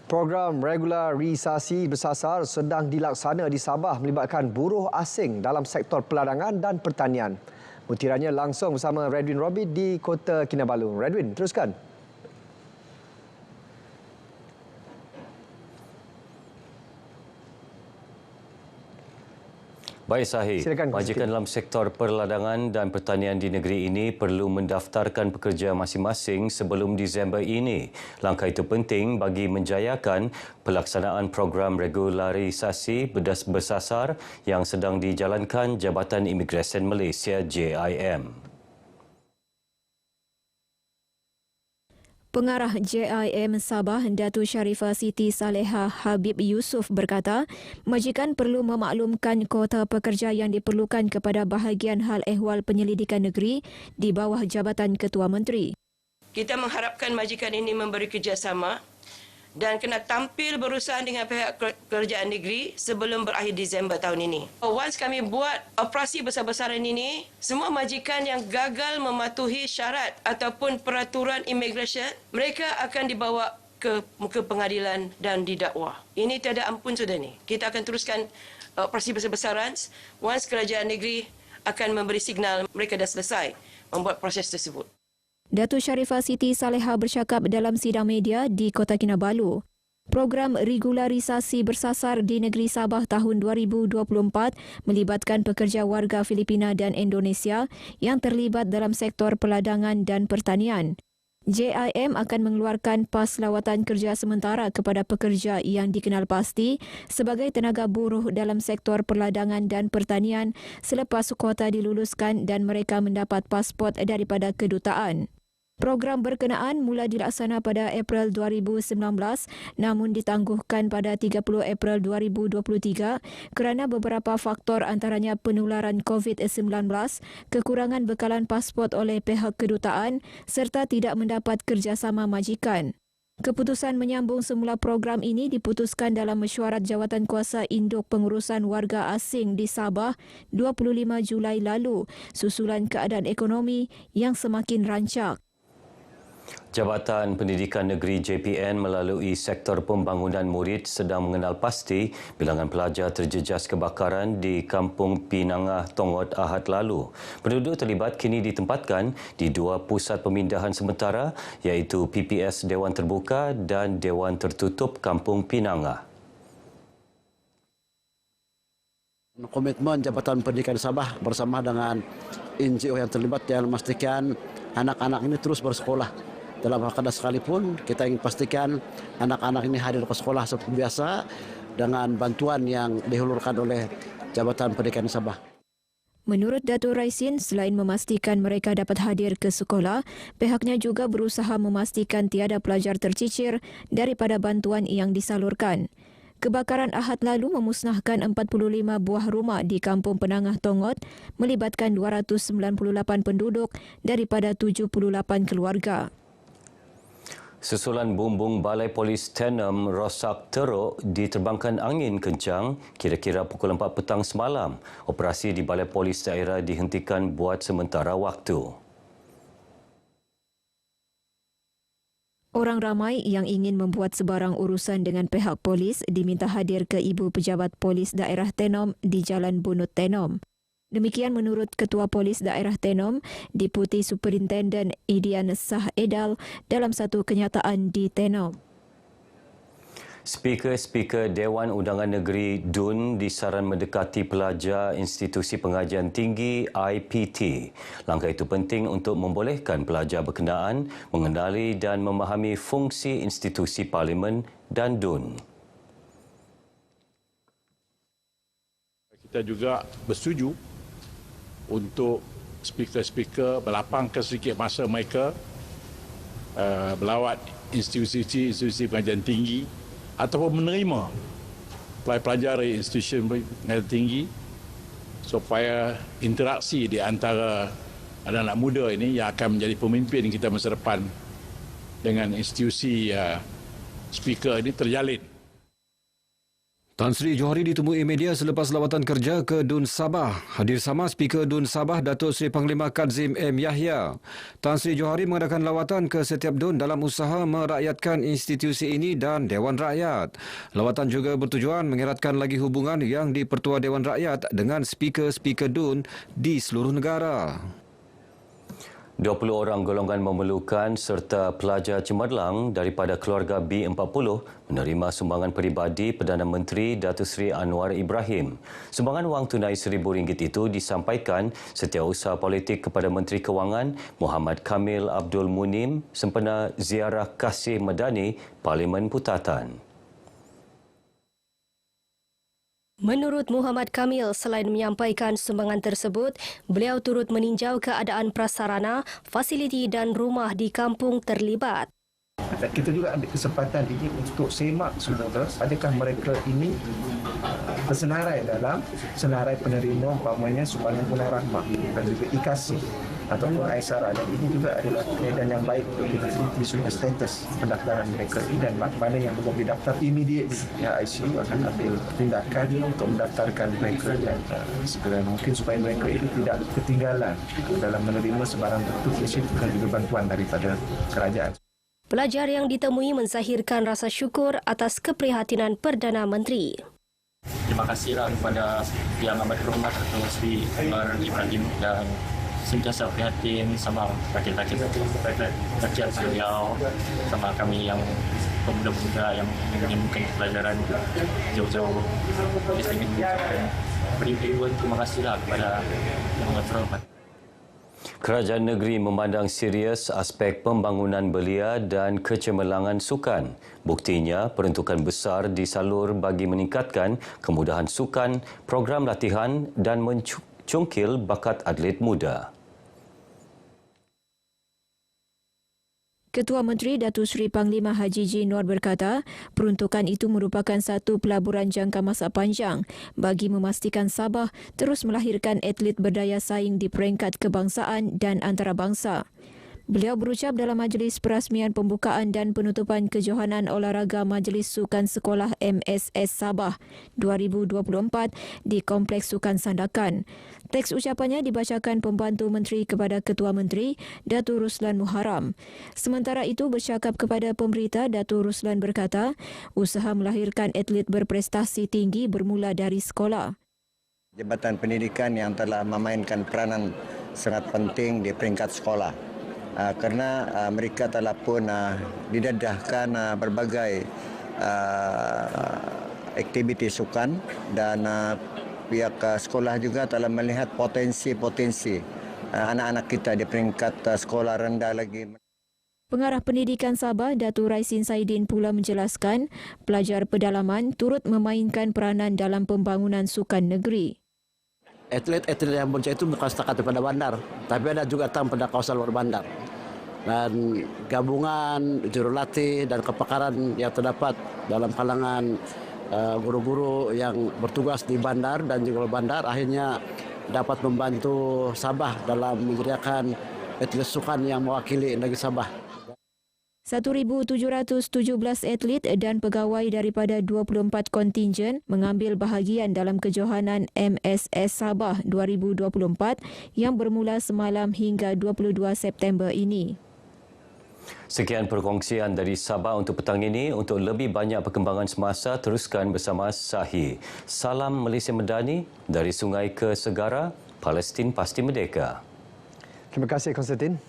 Program regularisasi bersasar sedang dilaksana di Sabah melibatkan buruh asing dalam sektor peladangan dan pertanian. Butirannya langsung bersama Redwin Robi di Kota Kinabalu. Redwin, teruskan. Baik Sahih, majikan dalam sektor perladangan dan pertanian di negeri ini perlu mendaftarkan pekerja masing-masing sebelum Disember ini. Langkah itu penting bagi menjayakan pelaksanaan program regularisasi bersasar yang sedang dijalankan Jabatan Imigresen Malaysia JIM. Pengarah JIM Sabah, Datuk Sharifah Siti Saleha Habib Yusof berkata, majikan perlu memaklumkan kuota pekerja yang diperlukan kepada bahagian hal ehwal penyelidikan negeri di bawah Jabatan Ketua Menteri. Kita mengharapkan majikan ini memberi kerjasama dan kena tampil berurusan dengan pihak kerajaan negeri sebelum berakhir Disember tahun ini. Once kami buat operasi besar-besaran ini, semua majikan yang gagal mematuhi syarat ataupun peraturan immigration, mereka akan dibawa ke muka pengadilan dan didakwa. Ini tiada ampun sudah ni. Kita akan teruskan operasi besar-besaran once kerajaan negeri akan memberi signal mereka dah selesai membuat proses tersebut. Datuk Sharifah Siti Saleha bercakap dalam sidang media di Kota Kinabalu. Program regularisasi bersasar di negeri Sabah tahun 2024 melibatkan pekerja warga Filipina dan Indonesia yang terlibat dalam sektor peladangan dan pertanian. JIM akan mengeluarkan pas lawatan kerja sementara kepada pekerja yang dikenal pasti sebagai tenaga buruh dalam sektor perladangan dan pertanian selepas kuota diluluskan dan mereka mendapat pasport daripada kedutaan. Program berkenaan mula dilaksana pada April 2019 namun ditangguhkan pada 30 April 2023 kerana beberapa faktor antaranya penularan COVID-19, kekurangan bekalan pasport oleh pihak kedutaan serta tidak mendapat kerjasama majikan. Keputusan menyambung semula program ini diputuskan dalam mesyuarat Jawatankuasa Induk Pengurusan Warga Asing di Sabah 25 Julai lalu susulan keadaan ekonomi yang semakin rancak. Jabatan Pendidikan Negeri JPN melalui sektor pembangunan murid sedang mengenal pasti bilangan pelajar terjejas kebakaran di Kampung Pinangah Tongot Ahad lalu. Penduduk terlibat kini ditempatkan di dua pusat pemindahan sementara iaitu PPS Dewan Terbuka dan Dewan Tertutup Kampung Pinangah. Komitmen Jabatan Pendidikan Sabah bersama dengan NGO yang terlibat yang memastikan anak-anak ini terus bersekolah. Dalam keadaan sekalipun, kita ingin pastikan anak-anak ini hadir ke sekolah seperti biasa dengan bantuan yang dihulurkan oleh Jabatan Pendidikan Sabah. Menurut Datuk Raisin, selain memastikan mereka dapat hadir ke sekolah, pihaknya juga berusaha memastikan tiada pelajar tercicir daripada bantuan yang disalurkan. Kebakaran Ahad lalu memusnahkan 45 buah rumah di Kampung Pinangah Tongot melibatkan 298 penduduk daripada 78 keluarga. Susulan bumbung Balai Polis Tenom rosak teruk diterbangkan angin kencang kira-kira pukul 4 petang semalam. Operasi di Balai Polis daerah dihentikan buat sementara waktu. Orang ramai yang ingin membuat sebarang urusan dengan pihak polis diminta hadir ke Ibu Pejabat Polis Daerah Tenom di Jalan Bunut Tenom. Demikian menurut Ketua Polis Daerah Tenom, Deputi Superintenden Idian Sah Edal dalam satu kenyataan di Tenom. Speaker Dewan Undangan Negeri DUN disaran mendekati pelajar Institusi Pengajian Tinggi IPT. Langkah itu penting untuk membolehkan pelajar berkenaan mengenali dan memahami fungsi institusi Parlimen dan DUN. Kita juga bersetuju untuk speaker berlapangkan sedikit masa mereka melawat institusi pengajian tinggi ataupun menerima pelajar dari institusi pengajian tinggi supaya interaksi di antara anak-anak muda ini yang akan menjadi pemimpin kita masa depan dengan institusi speaker ini terjalin. Tan Sri Johari ditemui media selepas lawatan kerja ke Dun Sabah. Hadir sama Speaker Dun Sabah, Datuk Seri Panglima Kadzim M. Yahya. Tan Sri Johari mengadakan lawatan ke setiap dun dalam usaha merakyatkan institusi ini dan Dewan Rakyat. Lawatan juga bertujuan mengeratkan lagi hubungan yang di-Pertua Dewan Rakyat dengan speaker-speaker dun di seluruh negara. 20 orang golongan memerlukan serta pelajar cemerlang daripada keluarga B40 menerima sumbangan peribadi Perdana Menteri Datuk Seri Anwar Ibrahim. Sumbangan wang tunai RM1,000 itu disampaikan Setiausaha Politik kepada Menteri Kewangan Muhammad Kamil Abdul Munim sempena ziarah kasih medani Parlimen Putatan. Menurut Muhammad Kamil, selain menyampaikan sumbangan tersebut, beliau turut meninjau keadaan prasarana, fasiliti dan rumah di kampung terlibat. Kita juga ada kesempatan ini untuk semak saudara, adakah mereka ini bersenarai dalam senarai penerima umpamanya sumbangan tunai rahmah dan juga IKASI ataupun Aisara, dan ini juga adalah keadaan yang baik untuk kita teliti sudah status pendaftaran mereka ini, dan mana yang belum didaftar immediate ya ICU akan ambil tindakan untuk mendaftarkan mereka dan segera mungkin supaya mereka ini tidak ketinggalan dalam menerima sebarang bentuk inisiatif dan juga bantuan daripada kerajaan. Pelajar yang ditemui menzahirkan rasa syukur atas keprihatinan Perdana Menteri. Terima kasihlah kepada Yang Amat Berhormat Datuk Seri Anwar Ibrahim dan sentiasa prihatin sama rakyat-rakyat beliau, sama kami yang pemuda-pemuda yang menyambungkan pelajaran jauh-jauh. Saya ingin mengucapkan beribu-ribuan terima kasihlah kepada Yang Amat Berhormat. Kerajaan negeri memandang serius aspek pembangunan belia dan kecemerlangan sukan. Buktinya, peruntukan besar disalur bagi meningkatkan kemudahan sukan, program latihan dan mencungkil bakat atlet muda. Ketua Menteri Datuk Seri Panglima Haji J. Noor berkata, peruntukan itu merupakan satu pelaburan jangka masa panjang bagi memastikan Sabah terus melahirkan atlet berdaya saing di peringkat kebangsaan dan antarabangsa. Beliau berucap dalam majlis perasmian pembukaan dan penutupan kejohanan olahraga Majlis Sukan Sekolah MSS Sabah 2024 di Kompleks Sukan Sandakan. Teks ucapannya dibacakan Pembantu Menteri kepada Ketua Menteri, Datuk Ruslan Muharram. Sementara itu, bercakap kepada pemberita, Datuk Ruslan berkata, usaha melahirkan atlet berprestasi tinggi bermula dari sekolah. Jabatan Pendidikan yang telah memainkan peranan sangat penting di peringkat sekolah. Kerana mereka telah pun didedahkan berbagai aktiviti sukan dan pihak sekolah juga telah melihat potensi-potensi anak-anak kita di peringkat sekolah rendah lagi. Pengarah Pendidikan Sabah, Datuk Raisin Saidin pula menjelaskan, pelajar pedalaman turut memainkan peranan dalam pembangunan sukan negeri. Atlet-atlet yang bonceng itu bukan setakat daripada bandar, tapi ada juga datang pada kawasan luar bandar. Dan gabungan jurulatih dan kepakaran yang terdapat dalam kalangan guru-guru yang bertugas di bandar dan juga luar bandar akhirnya dapat membantu Sabah dalam menyediakan atlet sukan yang mewakili negeri Sabah. 1,717 atlet dan pegawai daripada 24 kontingen mengambil bahagian dalam kejohanan MSS Sabah 2024 yang bermula semalam hingga 22 September ini. Sekian perkongsian dari Sabah untuk petang ini. Untuk lebih banyak perkembangan semasa, teruskan bersama Sahi. Salam Malaysia Medani, dari sungai ke segara, Palestin pasti merdeka. Terima kasih Konstantin.